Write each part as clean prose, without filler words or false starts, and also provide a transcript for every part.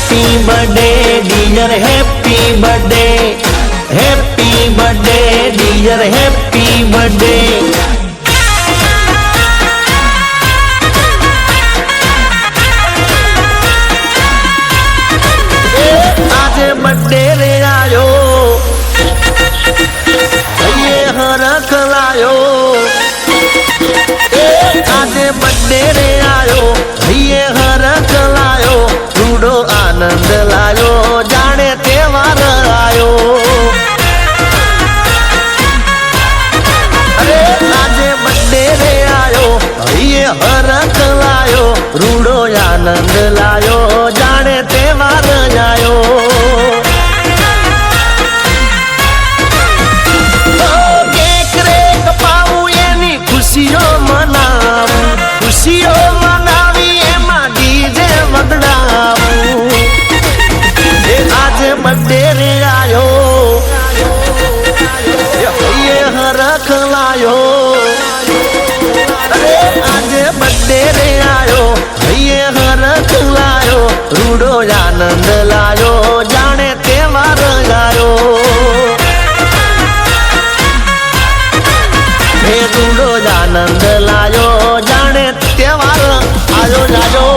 Happy birthday dear happy birthday dear happy birthday આજે birthday રે આયો હરખ લાયો આજે બર્થડે રે આયો હરખ લાયો રૂડો આનંદ લાયો જાણે તહેવાર આયો અરે આજે બર્થડે રે આયો હરખ લાયો રૂડો આનંદ લાયો જાણે તહેવાર આયો ખુશીઓ મનાવી એમાં ડીજે વગડાવું આજે બર્થડે રે આયો હરખ લાયો અરે આજે બર્થડે રે આયો હરખ લાયો રૂડો આનંદ લાયો જાણે તહેવાર આયો રૂડો આનંદ લાયો જાણે તહેવાર આયો જાજો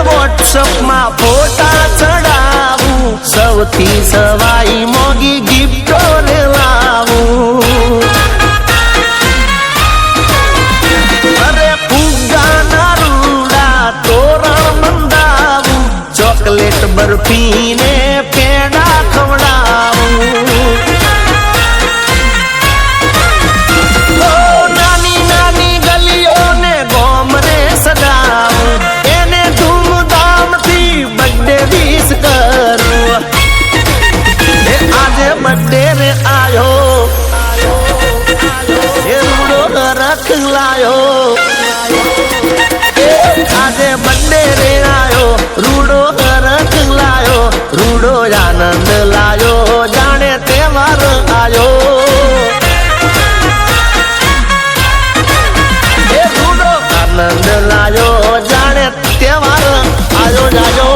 વોટ્સઅપમાં ફોટા ચડાવું સૌથી સવાઈ મોગી ગિફ્ટો રે લાવું અરે ફુગ્ગાના રૂડા તોરણ મંડાવું ચોકલેટ બરફી ને પેડા ખવડાવું નાની નાની ગલીઓને ગોમરે સજાવું વિશ કરું આજે બર્થડે રે આયો રૂડો હરખ લાયો આજે બર્થડે રે આયો રૂડો હરખ લાયો રૂડો આનંદ લાયો જાણે તહેવાર આયો રૂડો આનંદ લાયો જાણે તહેવાર આયો જાજો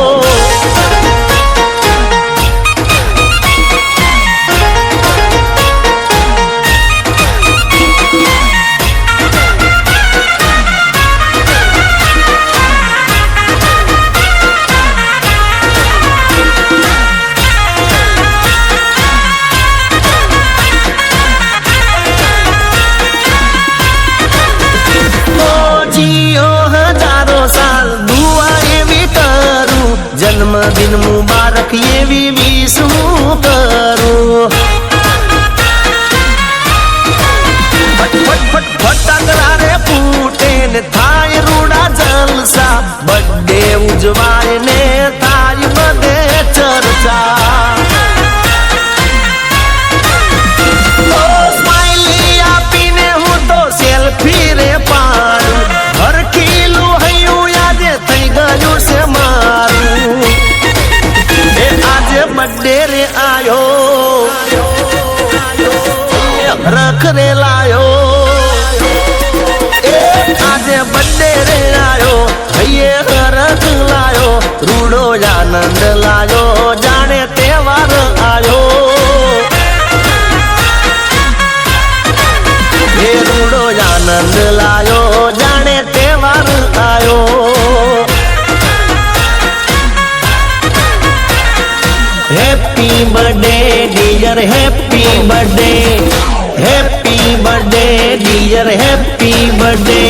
જન્મદિન મુબારક એવી વિશ હું કરું ફટાકડા રે ફૂટે ને થાય રૂડા જલસા બર્થડે ઉજવાય ને થાય બધે ચર્ચા સ્માઈલી આપીને હું તો સેલ્ફી રે પાડું હરખીલું હૈયું યાદે થઈ ગયું છે મારું આજે બર્થડે રે આયો રખ રે લાયો આજે બર્થડે રે આયો રખ લાયો રૂડો આનંદ લાયો જાણે તહેવાર આયો રૂડો આનંદ લાયો જાણે તહેવાર આયો happy birthday dear happy birthday dear happy birthday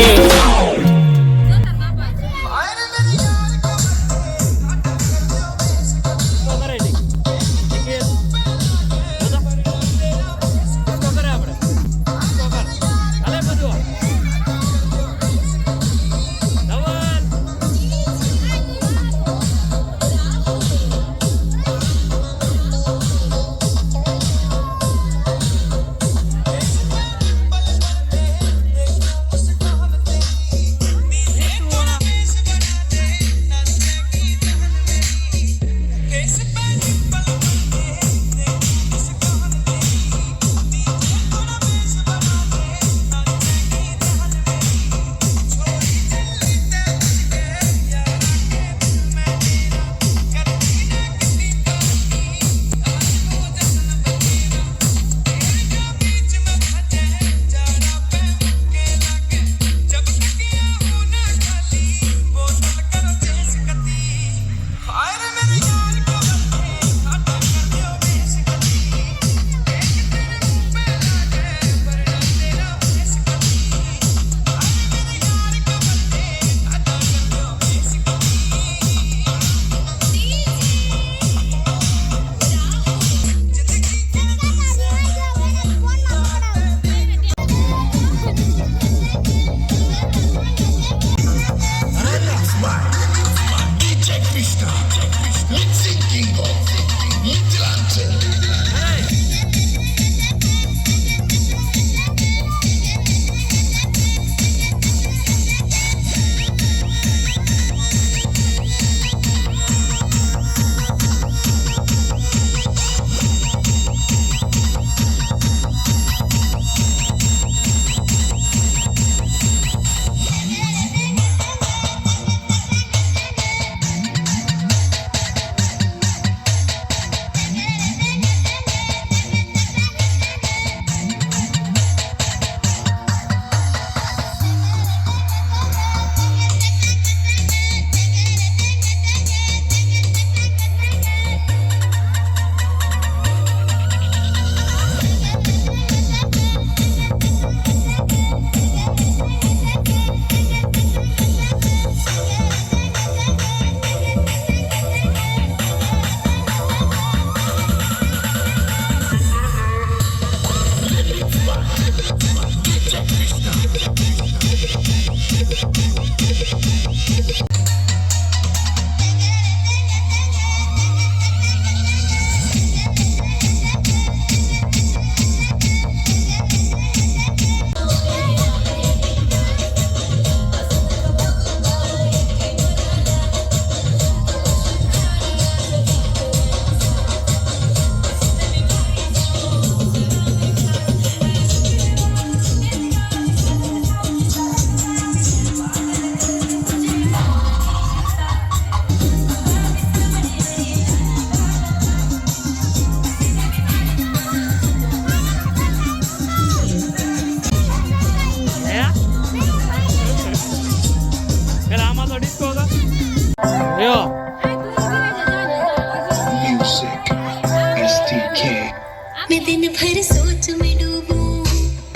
मैं दिन भर सोच में डूबूं,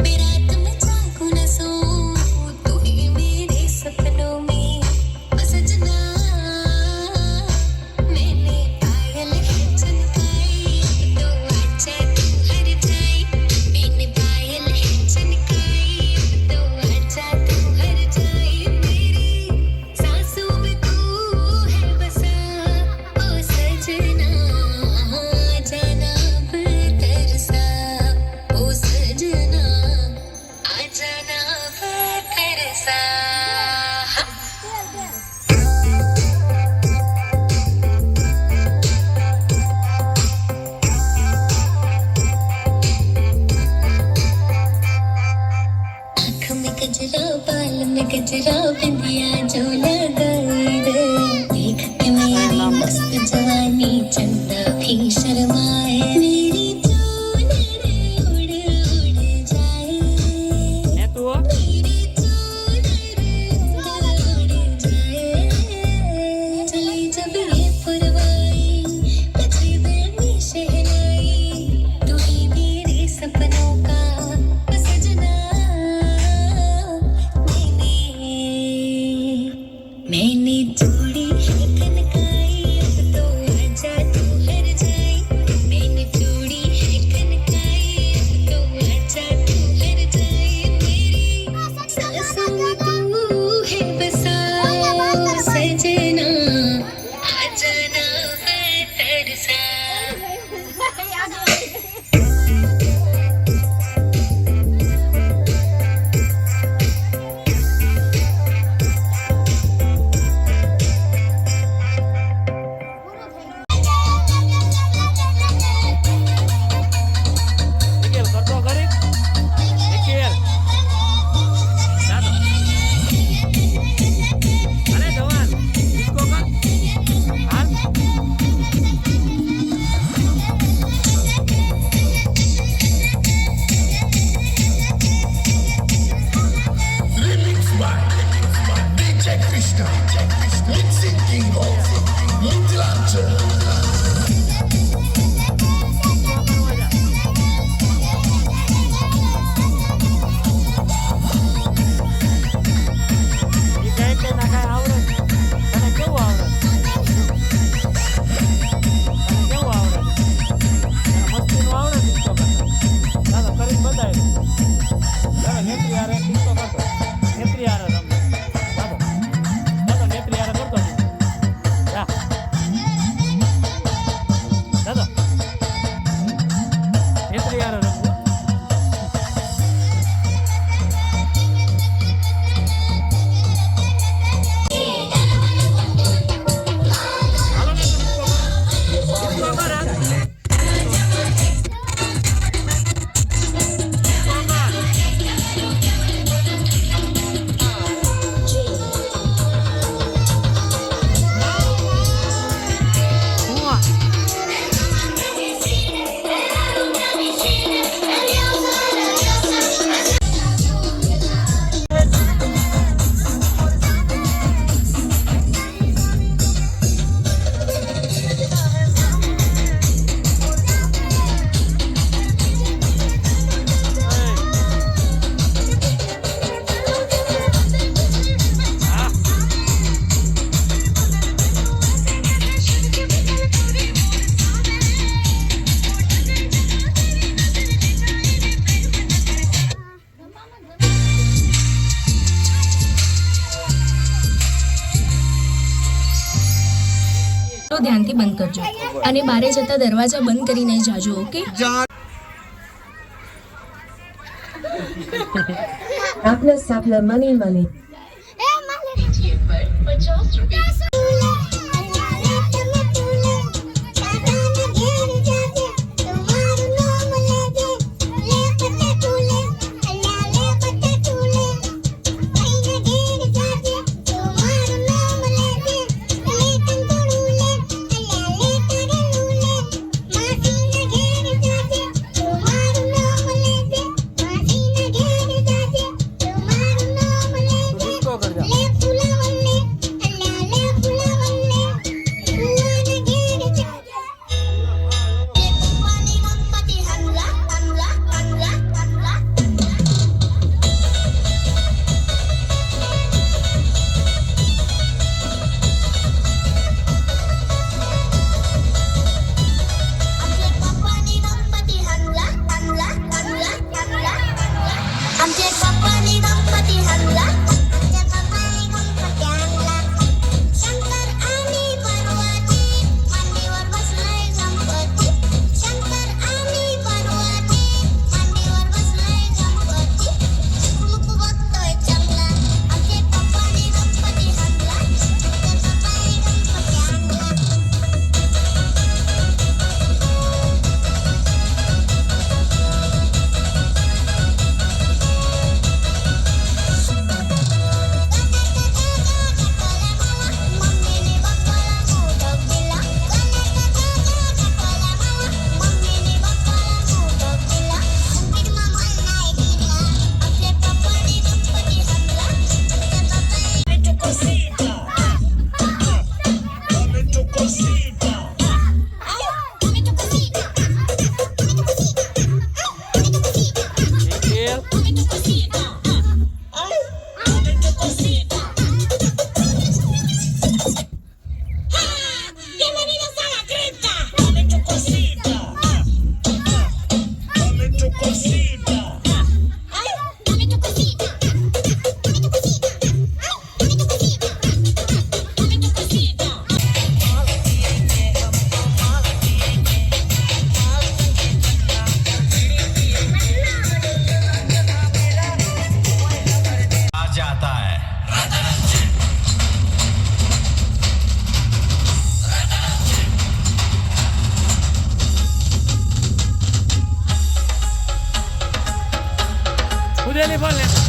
मैं रात में जागूं न सोऊं, तू ही मेरे सपनों में ओ सजना। मैंने पायल है चमकाई, तो आजा तू हर जाए। मैंने पायल है चमकाई, तो आजा तू हर जाए। मेरी सांसों में तू है बसा ओ सजना, जाना तरसा ओ सजना, आ जाना तरसा। आँख में गजरा, बाल में गजरा, बिंदिया जो लगाई रे, देख के मेरी मस्त जवानी चंदा भी शर्माए। मेरी चूनर उड़ उड़ जाए, मेरी चूनर उड़ उड़ जाए। चली जब ये पुरवाई, बजे दिल में शहनाई, तू ही मेरे सपनों का ओ सजना। मैंने चूड़ी है कनकाई, अब तो आजा तू हर जाए। मैंने चूड़ी है कनकाई, अब तो आजा तू हर जाए। मेरी सांसों में तू है बसा ओ सजना, आ जाना तरसा। ધ્યાનથી બંધ કરજો અને બારે જતા દરવાજા બંધ કરીને જાજો. ઓકે? Sapla, money. ઉડેલી બોલ ને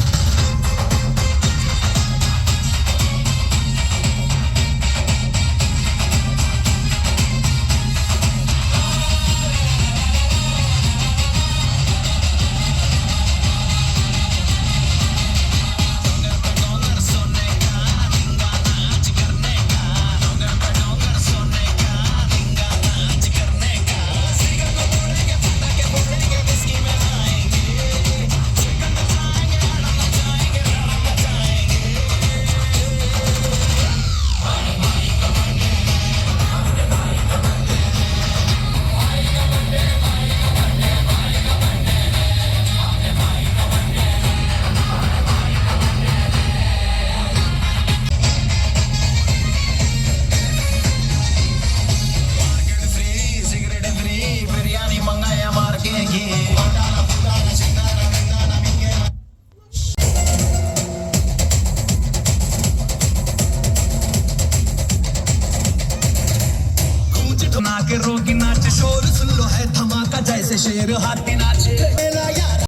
के रोगी नाच शोर सुन लो है धमाका जैसे शेर हाथी नाचे मेला यार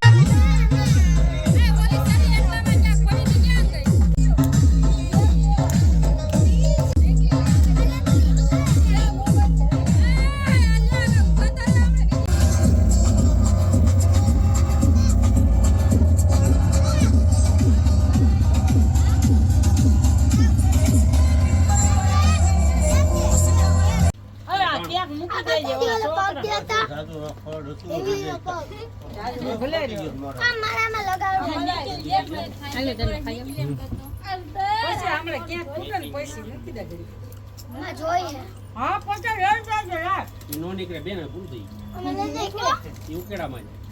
નો નીકળે બેન ભૂલ થઈ એવું કેડા માં